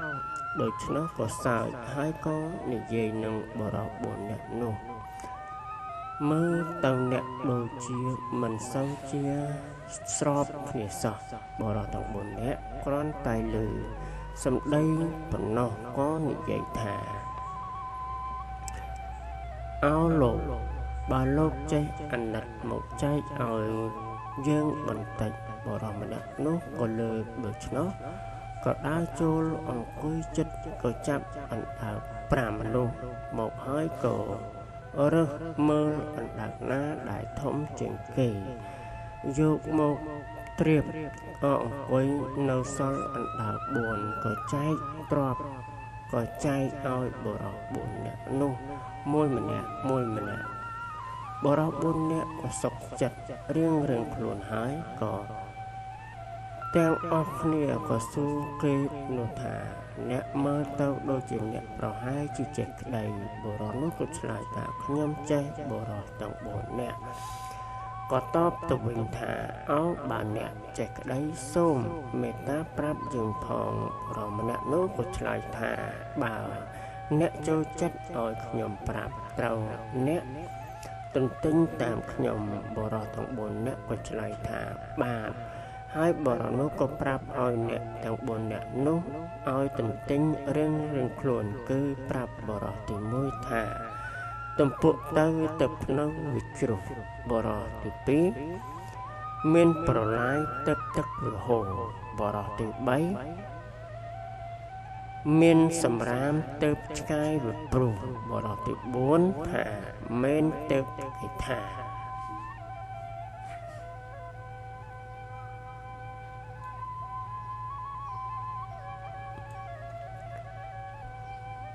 ដូច្នោះក៏សើចហើយក៏និយាយនឹងបរោះ4នាក់នោះមើលទៅអ្នកដូចជាមិនសូវជាស្របគ្នាសោះបរោះទាំង4នាក់គ្រាន់តែឮសម្ដីប៉ុណ្ណោះក៏និយាយថាអោលោកបើលោកចេះអាណិតមកចែកឲ្យយើងបន្តិចបរោះម្នាក់នោះក៏លើកដូច្នោះក៏ដើរចូលអង្គុយចិត្តក៏ចាប់អណ្ដើក5នោះមកហើយក៏រើសមើលអណ្ដើកណាដែលធំជាងគេយកមកត្រៀបក៏អង្គុយនៅសល់អណ្ដើក4ក៏ចែកទ្រព្យក៏ចែកឲ្យបរោះ4នាក់នោះមួយម្នាក់បរោះ4នាក់ក៏សុខចិត្តរៀងខ្លួនហើយក៏ទាំងអស់គ្នាក៏សួរគេនោះថាអ្នកមើលទៅដូចជាអ្នកប្រហែលជាចេះក្តីបរោះនោះក៏ឆ្លើយថាខ្ញុំចេះបរោះទាំង4នាក់ក៏តបទៅវិញថាអោបើអ្នកចេះក្តីសូមមេត្តាប្រាប់យើងផងបរោះម្នាក់នោះក៏ឆ្លើយថាបើអ្នកចូលចិត្តឲ្យខ្ញុំប្រាប់ត្រូវអ្នកទន្ទិញតាមខ្ញុំបរោះទាំង4នាក់ក៏ឆ្លើយថាបាទហើយបរោះនោះក៏ប្រាប់ឲ្យអ្នកទាំង4នាក់នោះឲ្យទន្ទិញរឿងខ្លួនគឺប្រាប់បរោះទី1ថាទំពក់ទៅភ្នៅវិជ្រុះបរោះទី2មានប្រឡាយទឹករហូតបរោះទី3មានសម្រាមទៅឆ្កាយវិព្រោះបរោះទី4ថាមែនទៅគេថា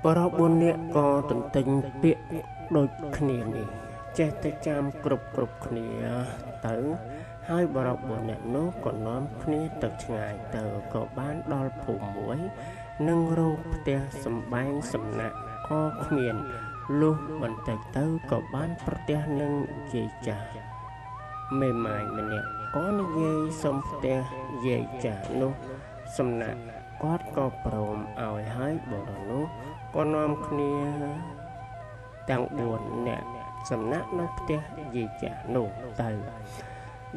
បរោះ4នាក់ក៏ទន្ទិញពាក្យដូចគ្នានេះចេះតែចាំគ្រប់គ្នាទៅហើយបរោះ4នាក់នោះក៏នាំគ្នាទៅឆ្ងាយទៅក៏បានដល់ភូមិមួយនឹងរោគផ្ទះសម្បែងសំណាក់ក៏គ្មានលុះបន្តិចទៅក៏បានប្រទះនឹងយាយចាស់មេម៉ាយម្នាក់ក៏និយាយសុំផ្ទះយាយចាស់នោះសំណាក់គាត់ក៏ព្រមឲ្យហើយបរោះនោះក៏នាំគ្នាទាំង4នាក់សំណាក់នៅផ្ទះយាយចាស់នោះទៅ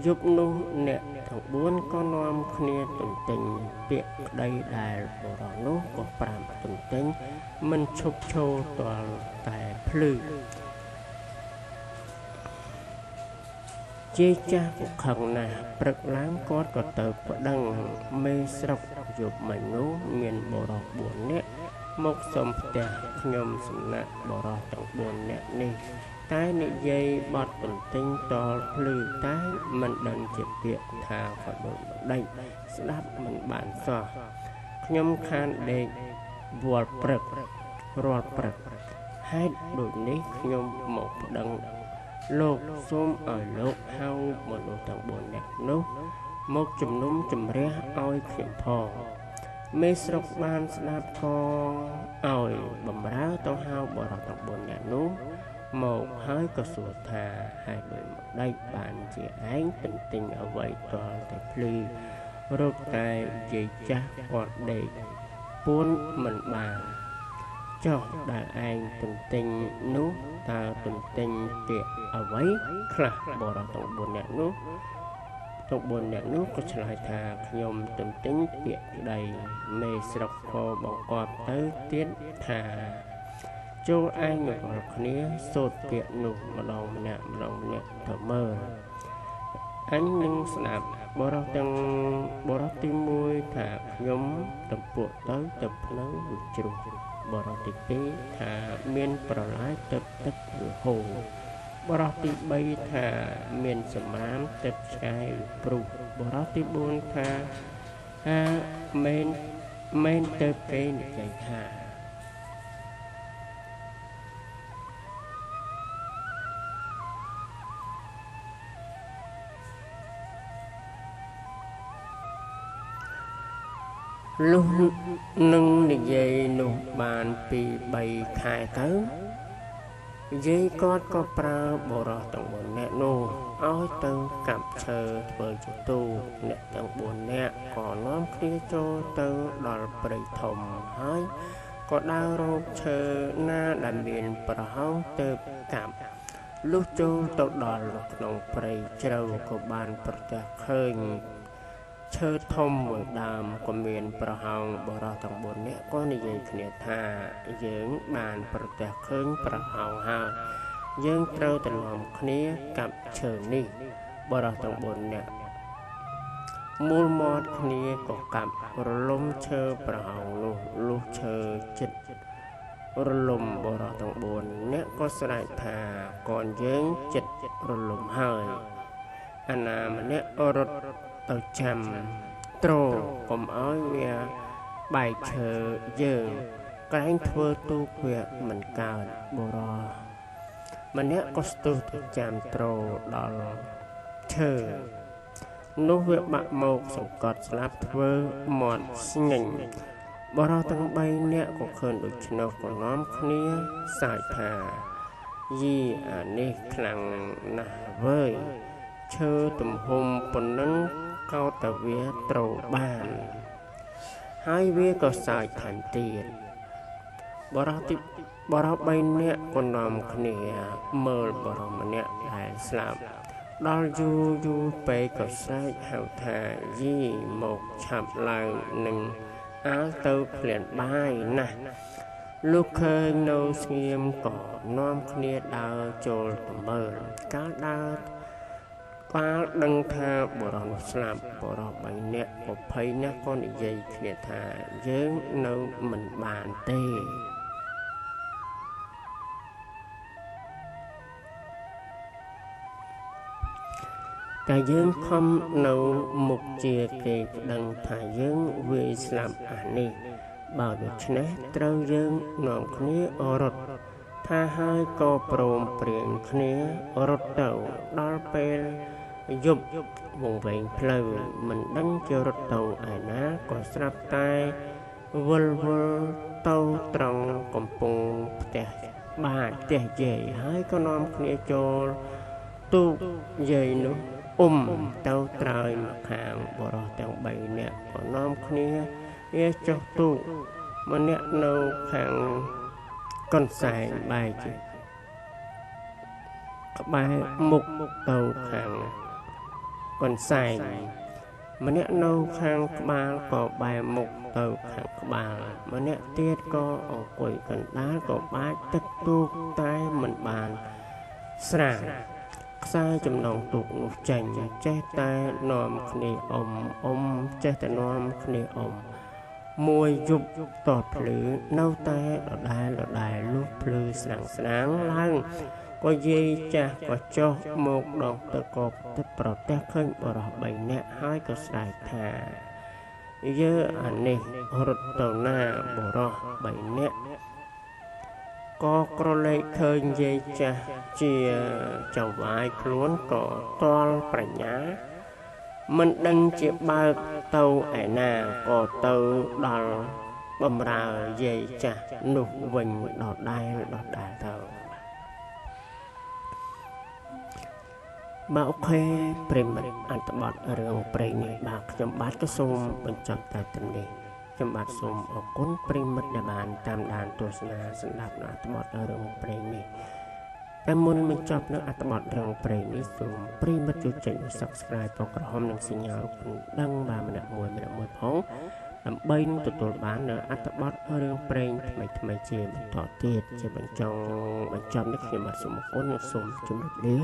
យប់នោះអ្នកទាំង4ក៏នាំគ្នាទន្ទិញពាក្យក្តីដែលបរោះនោះក៏ប្រាប់ទន្ទិញមិនឈប់ឈរទាល់តែភ្លឺជាចាស់ក៏ខឹងណាស់ព្រឹកឡើងគាត់ក៏ទៅប្តឹងមេស្រុកយប់មិញនោះមានបរោះ4នាក់ មកសុំផ្ទះខ្ញុំសំណាក់បរោះទាំង4នាក់នេះតែនិយាយបត់បន្ទិញតលភ្លឺតែមិនដឹងជាពាក្យថាក៏ដូចម្ដេចស្ដាប់មិនបានសោះខ្ញុំខានដេកវល់ព្រឹករាល់ព្រឹកហេតុដូចនេះខ្ញុំមកប្តឹងលោកសូមឲ្យលោកហៅមនុស្សទាំង4នាក់នោះមកជំនុំជម្រះឲ្យខ្ញុំផងមេស្រុកបានស្ដាប់ក៏ឲ្យបំរើទៅហៅបរិសុទ្ធទាំង4នាក់នោះមកហើយក៏សួរថាហើយដូចម្ដេចបានជាឯងទន្ទិញអ្វីតលតែភ្លឺរកតែយាយចាស់គាត់ដេកពួនមិនបានចុះដែលឯងទន្ទិញនោះតើទន្ទិញពាក្យអ្វីខ្លះបរិសុទ្ធទាំង4នាក់នោះទាំង4នាក់នោះក៏ឆ្លើយថាខ្ញុំទន្ទិញពាក្យក្តីមេស្រុកក៏បង្គាប់ទៅទៀតថាចូលឯងមករាល់គ្នាសូត្រពាក្យនោះម្ដងម្នាក់ទៅមើលអញនឹងស្ដាប់បរិសុទ្ធទាំងបរិសុទ្ធទី1ថាខ្ញុំទំពក់ទៅភ្នំវិជ្រុះបរិសុទ្ធទី2ថាមានប្រឡាយទឹកវាហូរបរិសុទ្ធទី3ថាមានសម្រាមទឹកឆ្កែព្រុសបរិសុទ្ធទី4ថាមែនទៅគេនិយាយថាលុះនឹងនិយាយនោះបានពី3ខែទៅយាយគាត់ក៏ប្រើបរោះទាំង4នាក់នោះឲ្យទៅកាប់ឈើធ្វើជាទូអ្នកទាំង4នាក់ក៏នាំគ្នាចូលទៅដល់ព្រៃធំហើយក៏ដើររកឈើណាដែលមានប្រហោងទៅកាប់លុះចូលទៅដល់ក្នុងព្រៃជ្រៅក៏បានប្រទះឃើញឈើធំមួយដើមក៏មានប្រហោងបរោះទាំង4នាក់ក៏និយាយគ្នាថាយើងបានប្រទះឃើញប្រហោងហើយយើងត្រូវទៅនាំគ្នាកាប់ឈើនេះបរោះទាំង4នាក់មូលមាត់គ្នាក៏កាប់រលំឈើប្រហោងនោះលុះឈើចិត្តរលំបរោះទាំង4នាក់ក៏ស្រែកថាកូនយើងចិត្តរលំហើយអាណាម្នាក់រត់ទៅចាំត្រកុំឲ្យវាបែកឈើយើងក្រែងធ្វើទូកវាមិនកើតបរោះម្នាក់ក៏ស្ទុះទៅចាំត្រដល់ឈើនោះវាបាក់មកសង្កត់ស្លាប់ធ្វើមាត់ស្ញែងបរោះទាំង3នាក់ក៏ឃើញដូច្នោះក៏នាំគ្នាសើចថាយីអានេះខ្លាំងណាស់វើយឈើទំហំប៉ុណ្ណឹងកោតតែវាត្រូវបានហើយវាក៏សើចថែមទៀតបរោះ3នាក់ក៏នាំគ្នាមើលបរោះម្នាក់ដែលស្លាប់ដល់យូរពេកក៏ស្រែកហៅថាយីមកឆាប់ឡើងនឹងអាលទៅភ្លានបាយណាស់លោកឃើញនៅស្ងៀមក៏នាំគ្នាដើរចូលទៅមើលកាលដើរកាលដឹងថាបរោះនោះស្លាប់បរោះ3នាក់ក៏ភ័យណាស់ក៏និយាយគ្នាថាយើងនៅមិនបានទេតែយើងខំនៅមុខជាគេប្តឹងថាយើងវាយស្លាប់អានេះបើដូច្នេះត្រូវយើងនាំគ្នារត់ថាហើយក៏ព្រមព្រៀងគ្នារត់ទៅដល់ពេលយប់វង្វេងផ្លូវមិនដឹងជារត់ទៅឯណាក៏ស្រាប់តែវិលទៅត្រង់កំពង់ផ្ទះបាទផ្ទះយាយហើយក៏នាំគ្នាចូលទូកយាយនោះទៅត្រើយមកខាងបរោះទាំង3នាក់ក៏នាំគ្នាវាចុះទូកម្នាក់នៅខាងកន្សែងបែកក្បែរមុខទៅខាងកន្សែងម្នាក់នៅខាងក្បាលក៏បែរមុខទៅខាងក្បាលម្នាក់ទៀតក៏អង្គុយកណ្ដាលក៏បាចទឹកទូកតែមិនបានស្រាលខ្សែចំណងទូកនោះចេញចេះតែនាំគ្នាចេះតែនាំគ្នា មួយយប់តតភ្លឺនៅតែដដែលលុះភ្លឺស្រាងឡើងក៏យាយចាស់ក៏ចុះមកដងទឹកក៏ប្រទះឃើញបរិស3នាក់ហើយក៏ស្រែកថាយើអានេះរត់ទៅណាបរិស3នាក់ក៏ក្រឡេកឃើញយាយចាស់ជាចង្វាយខ្លួនក៏តល់ប្រាជ្ញាមិនដឹងជាបើកទៅឯណាក៏ទៅដល់បំរើយាយចាស់នោះវិញដដែលទៅបាទអូខេប្រិមិត្តអត្ថបទរឿងព្រេងនេះបាទខ្ញុំបាទក៏សូមបញ្ចប់តែប៉ុណ្ណេះខ្ញុំបាទសូមអរគុណប្រិមិត្តដែលបានតាមដានទស្សនាស្ដាប់នៅអត្ថបទរឿងព្រេងនេះតែមុនបញ្ចប់នៅអត្ថបទរឿងព្រេងនេះសូមប្រិមិត្តជួយចុច Subscribe ពណ៌ក្រហមនិងសញ្ញារូបកណ្ដឹងបាទម្នាក់មួយផងដើម្បីនឹងទទួលបាននៅអត្ថបទរឿងព្រេងថ្មីជាបន្តទៀតជាបញ្ចប់នេះខ្ញុំបាទសូមអរគុណនិងសូមជម្រាបលា